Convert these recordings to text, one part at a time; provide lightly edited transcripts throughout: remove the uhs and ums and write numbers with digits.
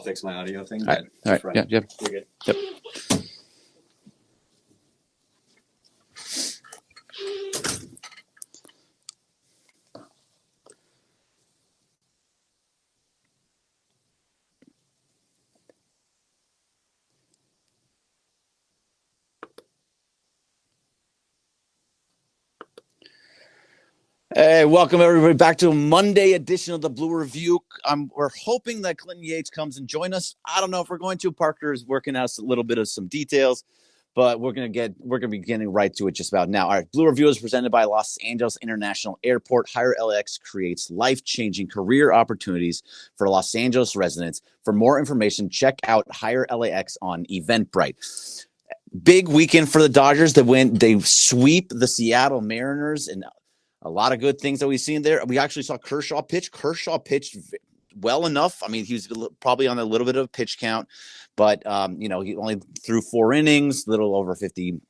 fix my audio thing. All right. Yeah. You're good. Yep. Hey, welcome everybody back to a Monday edition of the Blue Review. We're hoping that Clinton Yates comes and join us. I don't know if we're going to. Parker is working out a little bit of some details, but we're gonna be getting right to it just about now. All right, Blue Review is presented by Los Angeles International Airport. Hire LAX creates life-changing career opportunities for Los Angeles residents. For more information, check out Hire LAX on Eventbrite. Big weekend for the Dodgers. They sweep the Seattle Mariners and a lot of good things that we've seen there. We actually saw Kershaw pitch. Kershaw pitched well enough. I mean, he was probably on a little bit of a pitch count, but he only threw 4 innings, little over 50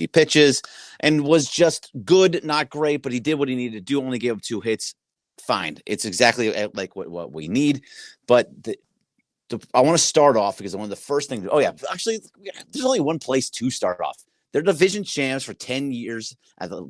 pitches, and was just good, not great, but he did what he needed to do. Only gave up 2 hits. Fine. It's exactly like what we need. But I want to start off because one of the first things. Oh yeah, actually, there's only one place to start off. They're division champs for 10 years at the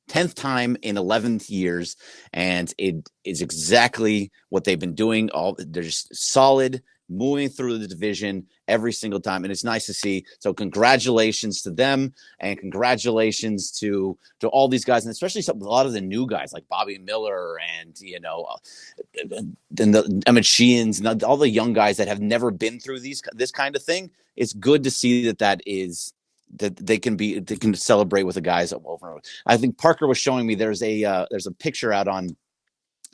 10th time in 11 years, and it is exactly what they've been doing. They're just solid, moving through the division every single time, and it's nice to see. So congratulations to them, and congratulations to all these guys, and especially a lot of the new guys like Bobby Miller and the Emmett Sheehan's and all the young guys that have never been through this kind of thing. It's good to see that they can celebrate with the guys over and over. I think Parker was showing me there's a picture out on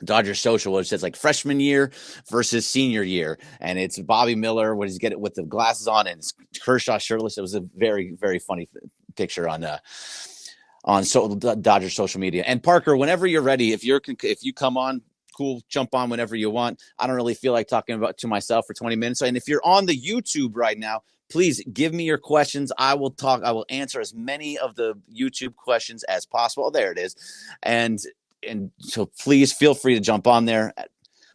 Dodgers social where it says like freshman year versus senior year, and it's Bobby Miller when he's getting with the glasses on, and it's Kershaw shirtless. It was a very, very funny picture on Dodgers social media. And Parker, whenever you're ready, if you come on, cool, jump on whenever you want. I don't really feel like talking to myself for 20 minutes. And if you're on the YouTube right now, please give me your questions. I will answer as many of the YouTube questions as possible. There it is. And so please feel free to jump on there.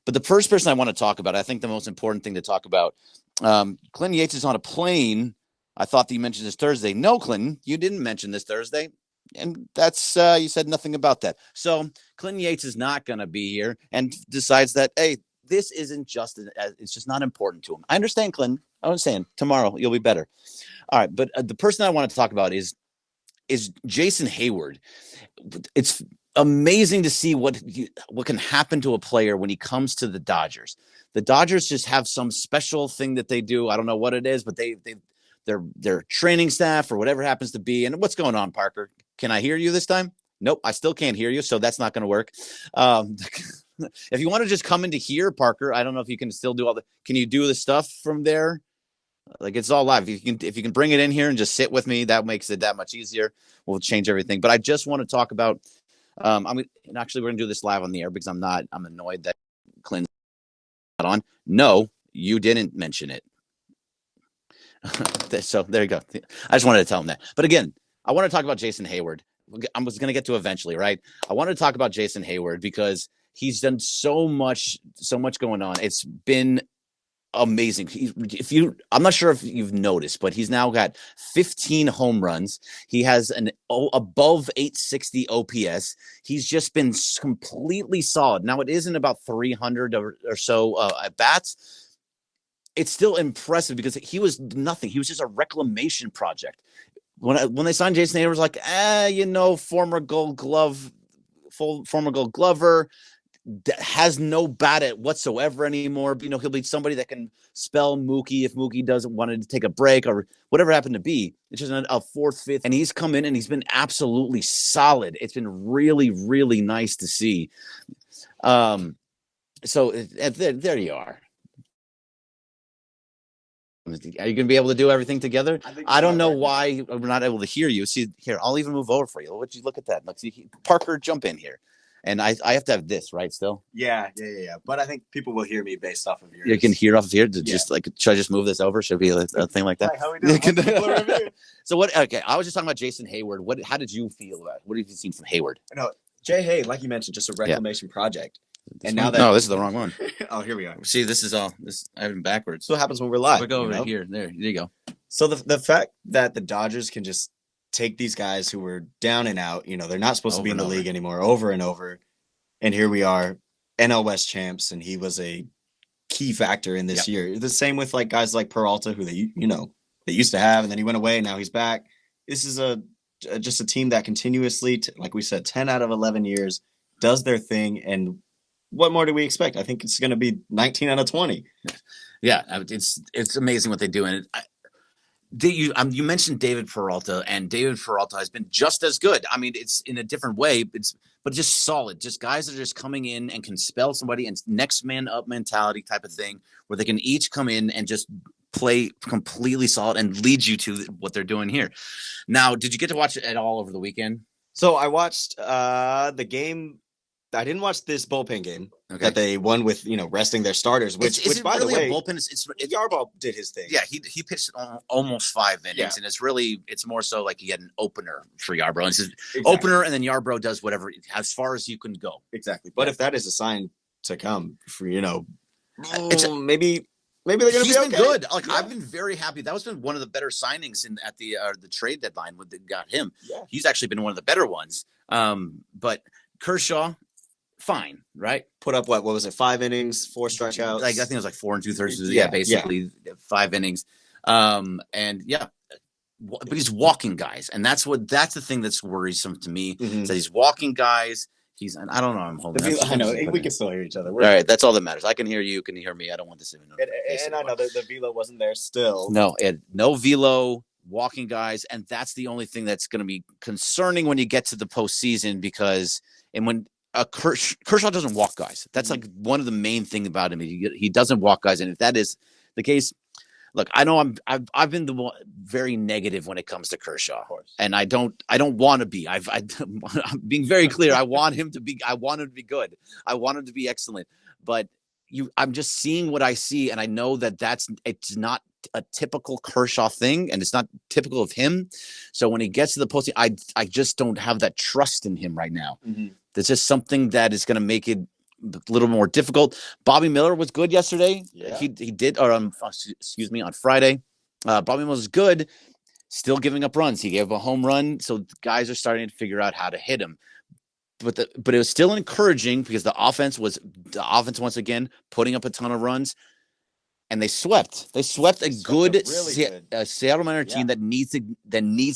But the first person I want to talk about, I think the most important thing to talk about, Clinton Yates is on a plane. I thought that you mentioned this Thursday. No, Clinton, you didn't mention this Thursday. And that's you said nothing about that. So Clinton Yates is not going to be here and decides that, hey, this isn't just it's just not important to him. I understand, Clinton. I was saying tomorrow you'll be better. All right, but the person I want to talk about is Jason Hayward. It's amazing to see what can happen to a player when he comes to the Dodgers. The Dodgers just have some special thing that they do. I don't know what it is, but their training staff or whatever happens to be. And what's going on, Parker? Can I hear you this time? Nope, I still can't hear you, so that's not going to work. If you want to just come into here, Parker, I don't know if you can still do can you do the stuff from there? Like it's all live. If you can bring it in here and just sit with me, that makes it that much easier. We'll change everything. But I just want to talk about, we're going to do this live on the air because I'm annoyed that Clinton's not on. No, you didn't mention it. So there you go. I just wanted to tell him that. But again, I want to talk about Jason Hayward. I was going to get to eventually, right? I want to talk about Jason Hayward because he's done so much going on. It's been amazing. I'm not sure if you've noticed, but he's now got 15 home runs. He has an above 860 OPS. He's just been completely solid. Now it isn't about 300 or so at bats. It's still impressive because he was nothing. He was just a reclamation project. When they signed Jason Hayward, it was like, former Gold Glover, has no bat at whatsoever anymore. He'll be somebody that can spell Mookie if Mookie doesn't want to take a break or whatever happened to be. It's just a 4th, 5th, and he's come in and he's been absolutely solid. It's been really, really nice to see. So there you are. Are you going to be able to do everything together? I don't know why we're not able to hear you. See, here, I'll even move over for you. Would you look at that? Look, see, Parker, jump in here. And I have to have this, right, still? Yeah. But I think people will hear me based off of yours. You can hear off of here? Should I just move this over? Should it be a thing like that? Hi, how we doing? So what? Okay, I was just talking about Jason Hayward. How did you feel about it? What have you seen from Hayward? No, Jay Hay, like you mentioned, just a reclamation project. And now no, this is the wrong one. Oh, here we are. See, this is all this. I have it backwards. That's what happens when we're live. We'll go over you know? here. There you go. So the fact that the Dodgers can just take these guys who were down and out, they're not supposed to be in the league anymore, over and over, and here we are, NL West champs, and he was a key factor in this year. The same with like guys like Peralta, who they used to have, and then he went away, and now he's back. This is just a team that continuously, like we said, 10 out of 11 years does their thing, and what more do we expect? I think it's going to be 19 out of 20. Yeah, it's amazing what they do, and you mentioned David Peralta, and David Peralta has been just as good. I mean, it's in a different way, but just solid. Just guys that are just coming in and can spell somebody, and next man up mentality type of thing, where they can each come in and just play completely solid and lead you to what they're doing here. Now, did you get to watch it at all over the weekend? So I watched the game. I didn't watch this bullpen game that they won with, resting their starters, which by really the way, a bullpen? It's Yarbrough did his thing. Yeah, he pitched almost 5 innings, and it's more so like he had an opener for Yarbrough. And it's just opener, and then Yarbrough does whatever as far as you can go. Exactly. But if that is a sign to come for, maybe they're going to be okay. Been good. Like I've been very happy. That was been one of the better signings at the trade deadline when they got him. Yeah. He's actually been one of the better ones. But Kershaw, fine, right? Put up what was it? 5 innings, 4 strikeouts. Like I think it was like 4 2/3. Yeah, basically 5 innings. But he's walking guys, and that's the thing that's worrisome to me. Mm-hmm. Is that he's walking guys. I don't know. I'm holding. I know we can still hear each other. All right, that's all that matters. I can hear you. Can you hear me? I don't want this. And I know the velo wasn't there still. No, no velo. Walking guys, and that's the only thing that's going to be concerning when you get to the postseason, because when Kershaw doesn't walk guys, that's like one of the main thing about him. He doesn't walk guys, and if that is the case, look, I know I've been very negative when it comes to Kershaw, and I don't want to be. I'm being very clear. I want him to be good. I want him to be excellent, but I'm just seeing what I see, and I know that it's not a typical Kershaw thing, and it's not typical of him. So when he gets to the postseason, I just don't have that trust in him right now. Mm-hmm. There's just something that is going to make it a little more difficult. Bobby Miller was good yesterday. Yeah. He did, or on Friday. Bobby Miller was good, still giving up runs. He gave a home run, so the guys are starting to figure out how to hit him. But it was still encouraging because the offense once again putting up a ton of runs. And they swept. They swept a good Seattle Mariners team that needs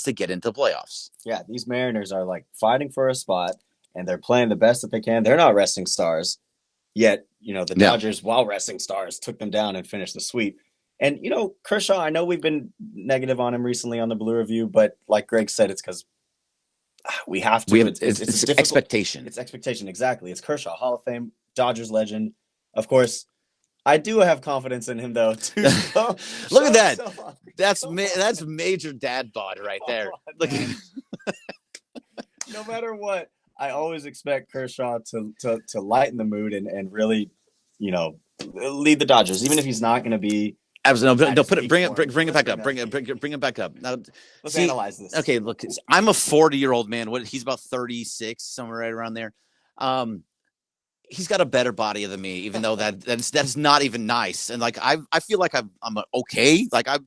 to get into the playoffs. Yeah, these Mariners are like fighting for a spot, and they're playing the best that they can. They're not resting stars, yet the Dodgers, while resting stars, took them down and finished the sweep. And Kershaw, I know we've been negative on him recently on the Blue Review, but like Greg said, it's because we have to. It's expectation. It's expectation, exactly. It's Kershaw, Hall of Fame, Dodgers legend, of course. I do have confidence in him, though. Look at that. That's major dad bod right there. Look. No matter what, I always expect Kershaw to lighten the mood and really, lead the Dodgers, even if he's not going to be. Absolutely. No, bring it back up. Bring it back up. Now, let's analyze this. Okay, look, I'm a 40-year-old man. He's about 36, somewhere right around there. He's got a better body than me, even though that's not even nice. And like I feel like I'm okay. Like I'm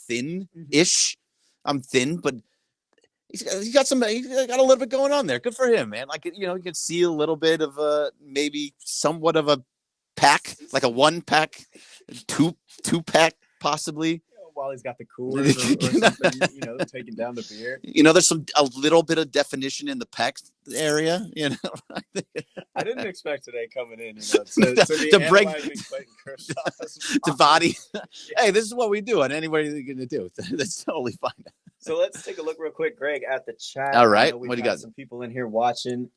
thin-ish. I'm thin, but he's got a little bit going on there. Good for him, man. Like you can see a little bit of maybe somewhat of a pack, like a 1-pack, 2-pack possibly. While he's got the cooler or something, taking down the beer. There's a little bit of definition in the pec area. I didn't expect today coming in to break the body. Hey, this is what we do, and anybody you're going to do. That's totally fine. So let's take a look real quick, Greg, at the chat. All right, what do you got? Some people in here watching.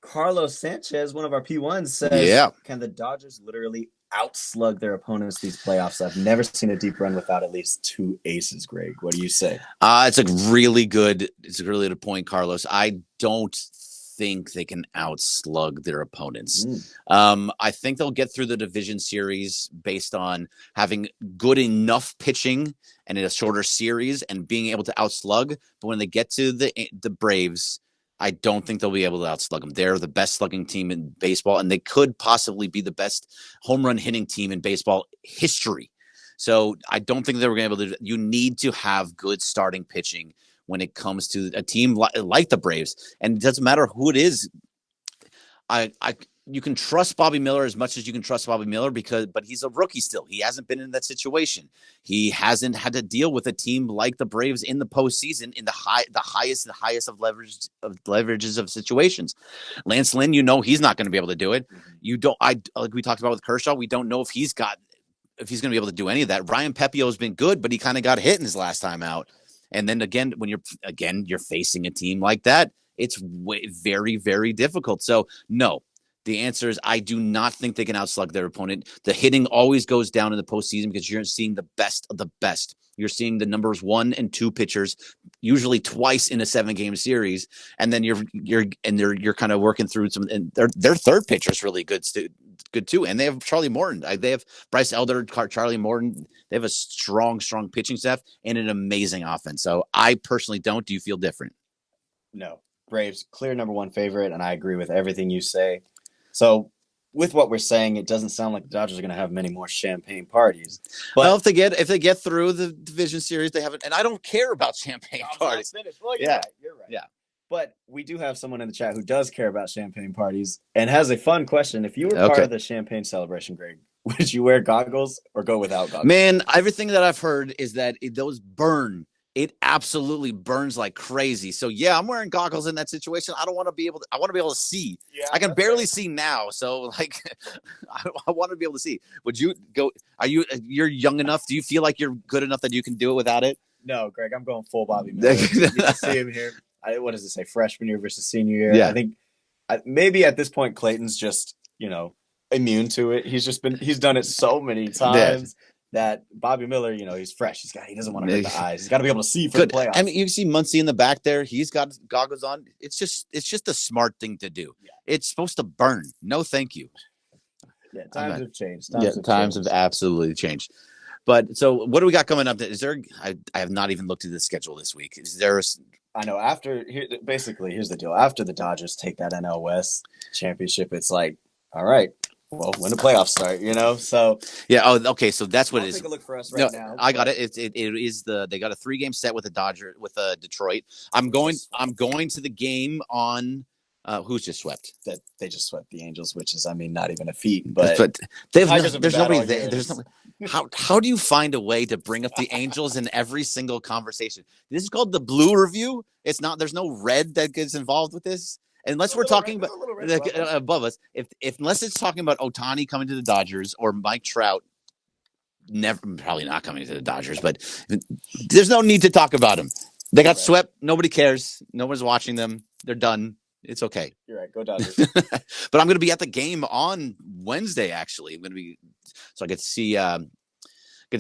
Carlos Sanchez, one of our P1s, says, "Can the Dodgers literally outslug their opponents these playoffs? I've never seen a deep run without at least 2 aces." Greg, what do you say? It's a really good point, Carlos. I don't think they can outslug their opponents. I think they'll get through the division series based on having good enough pitching and in a shorter series and being able to outslug. But when they get to the Braves, I don't think they'll be able to outslug them. They're the best slugging team in baseball, and they could possibly be the best home run hitting team in baseball history. So I don't think they were going to be able to. You need to have good starting pitching when it comes to a team like the Braves, and it doesn't matter who it is. I you can trust Bobby Miller as much as you can trust Bobby Miller but he's a rookie still. He hasn't been in that situation. He hasn't had to deal with a team like the Braves in the postseason in the highest of leverages of situations. Lance Lynn, he's not going to be able to do it. You don't. Like we talked about with Kershaw, we don't know if he's going to be able to do any of that. Ryan Pepio has been good, but he kind of got hit in his last time out. And then again, when you're facing a team like that, it's very, very difficult. So no, the answer is I do not think they can outslug their opponent. The hitting always goes down in the postseason because you're seeing the best of the best. You're seeing the numbers 1 and 2 pitchers usually twice in a 7-game series, and then you're kind of working through some. And their third pitcher is really good too. And they have Charlie Morton. They have Bryce Elder, Charlie Morton. They have a strong pitching staff and an amazing offense. So I personally don't. Do you feel different? No. Braves, clear number 1 favorite, and I agree with everything you say. So with what we're saying, it doesn't sound like the Dodgers are going to have many more champagne parties. But well, if they get through the division series, they haven't. And I don't care about champagne parties. Well, you're right. Yeah. But we do have someone in the chat who does care about champagne parties and has a fun question. If you were part of the champagne celebration, Greg, would you wear goggles or go without goggles? Man, everything that I've heard is that those burn. It absolutely burns like crazy. So yeah, I'm wearing goggles in that situation. I want to be able to see. Yeah, I can barely see now. So like, I want to be able to see. Would you go? You're young enough? Do you feel like you're good enough that you can do it without it? No, Greg, I'm going full Bobby Miller. You can see him here. What does it say? Freshman year versus senior year. Yeah. I think maybe at this point, Clayton's just, immune to it. He's done it so many times. Yeah. That Bobby Miller, he's fresh. He doesn't want to hurt the eyes. He's got to be able to see for the playoffs. I mean, you see Muncy in the back there. He's got goggles on. It's just a smart thing to do. Yeah. It's supposed to burn. No, thank you. Yeah, times have changed. Times have absolutely changed. But so, what do we got coming up? Is there? I have not even looked at the schedule this week. Is there? I know. Here's the deal. After the Dodgers take that NL West championship, it's like, all right. Well, when the playoffs start, so yeah. Oh, okay. So that's what it is. Take a look for us right now. I got it. It is they got a 3-game set with Detroit. I'm going to the game on who's just swept. That they just swept the Angels, which is not even a feat. But there's nobody there. There's nobody. How do you find a way to bring up the Angels in every single conversation? This is called the Blue Review. It's not. There's no red that gets involved with this. Unless we're talking about above us, unless it's talking about Ohtani coming to the Dodgers or Mike Trout, probably not coming to the Dodgers, but there's no need to talk about them. They got swept. Nobody cares. No one's watching them. They're done. It's okay. You're right. Go Dodgers. But I'm going to be at the game on Wednesday. Actually, I'm going to be so I get to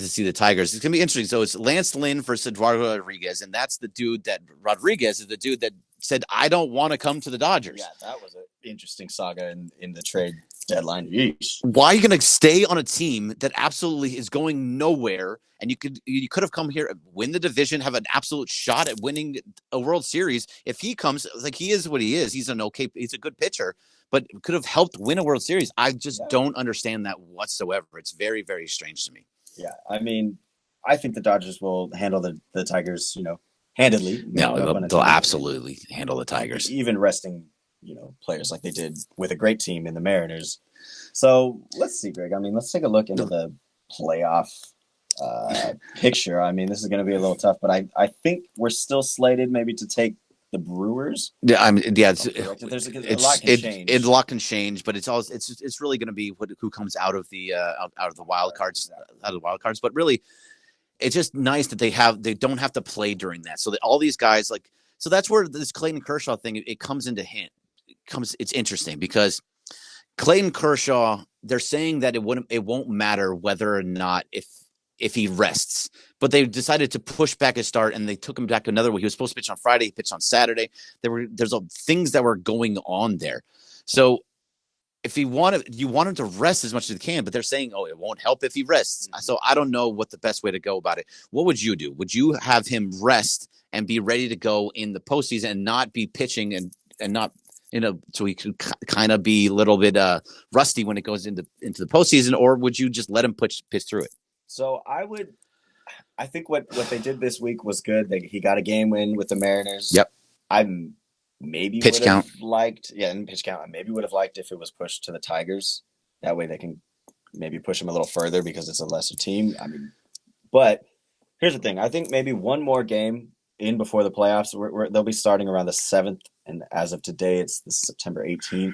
see the Tigers. It's going to be interesting. So it's Lance Lynn versus Eduardo Rodriguez, and that's the dude that Rodriguez is the dude that said, I don't want to come to the Dodgers. Yeah, that was an interesting saga in the trade deadline. Yeesh. Why are you going to stay on a team that absolutely is going nowhere? And you could have come here, win the division, have an absolute shot at winning a World Series. If he comes, like he is what he is, he's a good pitcher, but could have helped win a World Series. I just don't understand that whatsoever. It's very, very strange to me. Yeah, I think the Dodgers will handle the Tigers, handedly. No, they'll absolutely handle the Tigers. Even resting, players like they did with a great team in the Mariners. So let's see, Greg. Let's take a look into the playoff picture. This is going to be a little tough, but I think we're still slated maybe to take the Brewers. Yeah, a lot can change. But it's really going to be who comes out of the wild cards, But really, it's just nice that they don't have to play during that. So that all these guys so that's where this Clayton Kershaw thing it comes into hint. It's interesting because Clayton Kershaw, they're saying that it won't matter whether or not if he rests, but they decided to push back his start and they took him back another week. He was supposed to pitch on Friday. He pitched on Saturday. There's things that were going on there. So if you want him to rest as much as he can, but they're saying, it won't help if he rests. Mm-hmm. So I don't know what the best way to go about it. What would you do? Would you have him rest and be ready to go in the postseason and not be pitching and and not so he could kind of be a little bit rusty when it goes into the postseason, or would you just let him pitch through it? So I think what they did this week was good. He got a game win with the Mariners. Yep. I maybe pitch would count. have liked, in pitch count. I maybe would have liked if it was pushed to the Tigers. That way they can maybe push him a little further because it's a lesser team. I mean, but here's the thing. I think maybe one more game in before the playoffs. They'll be starting around the 7th, and as of today, it's the September 18th.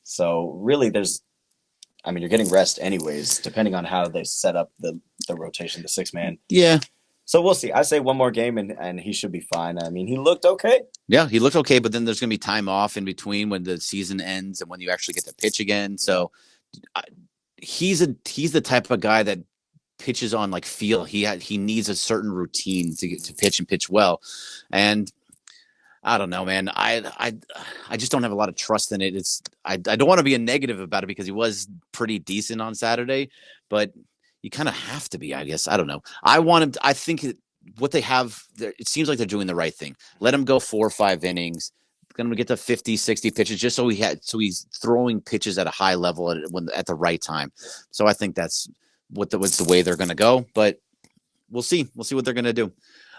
So really, you're getting rest anyways, depending on how they set up the rotation, the 6-man. Yeah. So we'll see. I say one more game and he should be fine. I mean, he looked okay. Yeah, he looked okay, but then there's going to be time off in between when the season ends and when you actually get to pitch again. So he's the type of guy that pitches on like feel. He needs a certain routine to pitch and pitch well. And I don't know, man. I just don't have a lot of trust in it. I don't want to be a negative about it because he was pretty decent on Saturday, but you kind of have to be, I guess. I don't know. I think what they have, it seems like they're doing the right thing. Let him go 4 or 5 innings. Going to get to 50, 60 pitches just so he's throwing pitches at a high level at the right time. So I think that's what's the way they're going to go, but we'll see. We'll see what they're going to do.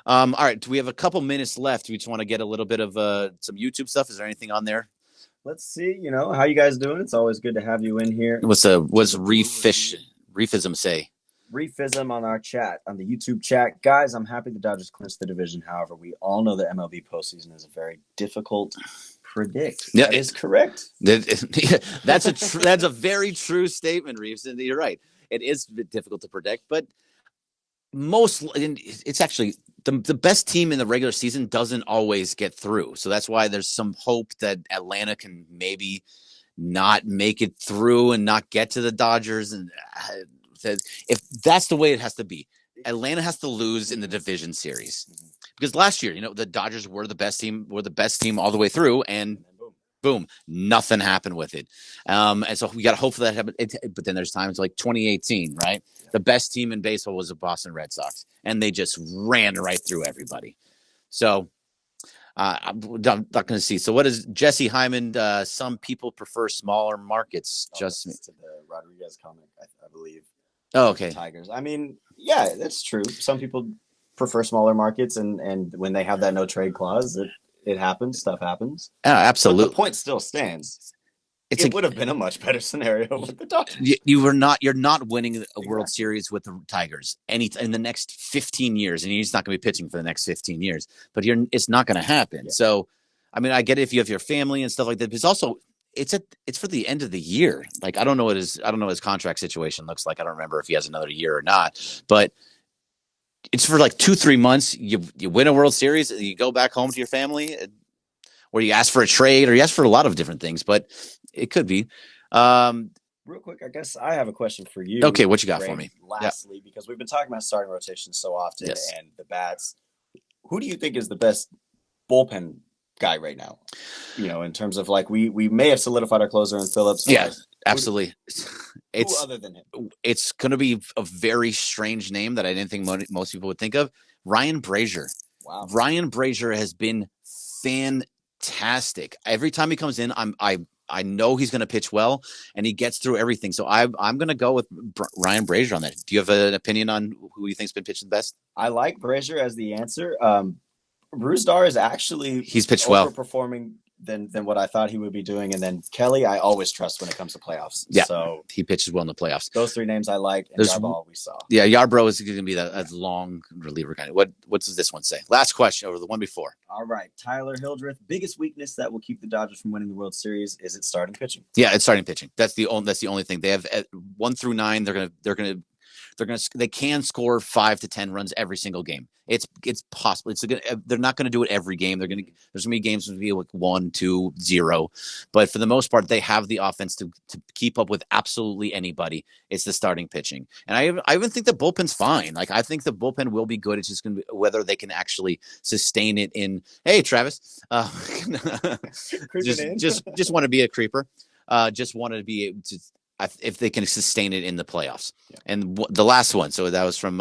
All right. Do we have a couple minutes left? We just want to get a little bit of some YouTube stuff. Is there anything on there? Let's see. How you guys doing? It's always good to have you in here. What's Reefism say? Reefism on our chat, on the YouTube chat. Guys, I'm happy the Dodgers clinched the division. However, we all know the MLB postseason is very difficult to predict. Yeah, that is correct. That's a very true statement, Reeves. And you're right. It is difficult to predict, but it's actually the best team in the regular season doesn't always get through. So that's why there's some hope that Atlanta can maybe not make it through and not get to the Dodgers. And if that's the way it has to be, Atlanta has to lose in the division series because last year, the Dodgers were the best team all the way through, and boom, nothing happened with it. And so we got to hope for that happen. But then there's times like 2018, right? The best team in baseball was the Boston Red Sox, and they just ran right through everybody. So I'm not going to see. So what is Jesse Hyman? Some people prefer smaller markets. Just to the Rodriguez comic, I believe. Oh, okay. Tigers. I mean, yeah, that's true. Some people prefer smaller markets, and when they have that no trade clause, it happens. Stuff happens. Absolutely. But the point still stands. It would have been a much better scenario with the Dodgers. You're not winning a World Series with the Tigers in the next 15 years, and he's not going to be pitching for the next 15 years. But it's not going to happen. Yeah. So, I mean, I get it if you have your family and stuff like that. But it's also it's for the end of the year. Like I don't know what his contract situation looks like. I don't remember if he has another year or not. But it's for like 2-3 months. You win a World Series, you go back home to your family, or you ask for a trade, or you ask for a lot of different things. But it could be. Real quick, I guess I have a question for you. Okay, what you got for me? Lastly, because we've been talking about starting rotation so often and the bats. Who do you think is the best bullpen guy right now? In terms of like we may have solidified our closer in Phillips. Yeah, absolutely. Who other than him? It's going to be a very strange name that I didn't think most people would think of. Ryan Brazier. Wow. Ryan Brazier has been fantastic. Every time he comes in, I know he's going to pitch well, and he gets through everything. So I'm going to go with Ryan Brazier on that. Do you have an opinion on who you think's been pitching the best? I like Brazier as the answer. Bruce Dar is actually he's pitched well, overperforming than what I thought he would be doing. And then Kelly, I always trust when it comes to playoffs. Yeah, so he pitches well in the playoffs. Those 3 names I like, and Yarbrough we saw. Yeah, Yarbrough is going to be that long reliever guy. What does this one say? Last question over the one before. All right, Tyler Hildreth. Biggest weakness that will keep the Dodgers from winning the World Series is it starting pitching. Yeah, it's starting pitching. That's the only thing they have. 1 through 9, they can score 5 to 10 runs every single game. It's possible. They're not going to do it every game. There's going to be games that will be like 1, 2, 0, but for the most part, they have the offense to keep up with absolutely anybody. It's the starting pitching, and I even think the bullpen's fine. Like I think the bullpen will be good. It's just going to be whether they can actually sustain it. Hey, Travis, just want to be a creeper. Just wanted to be able to. If they can sustain it in the playoffs. Yeah. And the last one, so that was from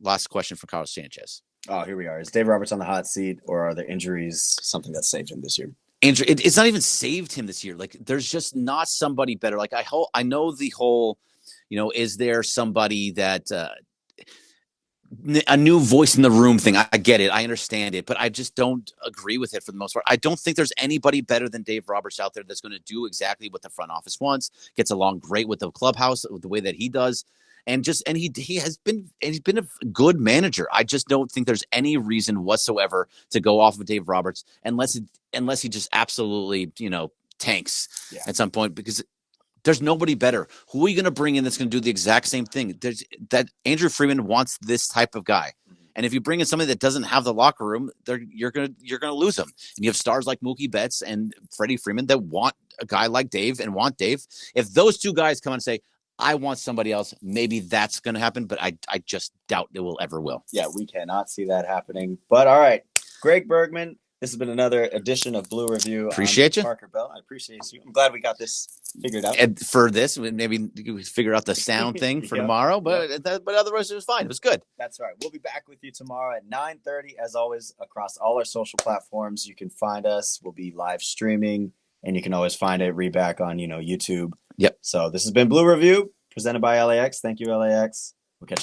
last question from Carlos Sanchez. Oh, here we are. Is Dave Roberts on the hot seat, or are the injuries something that saved him this year? Andrew, it's not even saved him this year. Like, there's just not somebody better. Like, I know the whole, is there somebody that a new voice in the room thing? I get it, I understand it, but I just don't agree with it for the most part. I don't think there's anybody better than Dave Roberts out there that's going to do exactly what the front office wants. Gets along great with the clubhouse, with the way that he does. He's been a good manager. I just don't think there's any reason whatsoever to go off of Dave Roberts unless he just absolutely tanks at some point, because there's nobody better. Who are you going to bring in that's going to do the exact same thing? That Andrew Freeman wants this type of guy. And if you bring in somebody that doesn't have the locker room, you're gonna lose them. And you have stars like Mookie Betts and Freddie Freeman that want a guy like Dave and want Dave. If those two guys come and say, I want somebody else, maybe that's going to happen, but I just doubt it will ever will. Yeah, we cannot see that happening. But all right, Greg Bergman, this has been another edition of Blue Review. Appreciate you. Parker Bell, I appreciate you. I'm glad we got this figured out. And for this, maybe we figure out the sound thing for tomorrow, but otherwise it was fine. It was good. That's right. We'll be back with you tomorrow at 9:30, as always, across all our social platforms. You can find us. We'll be live streaming, and you can always find it reback on YouTube. Yep. So this has been Blue Review, presented by LAX. Thank you, LAX.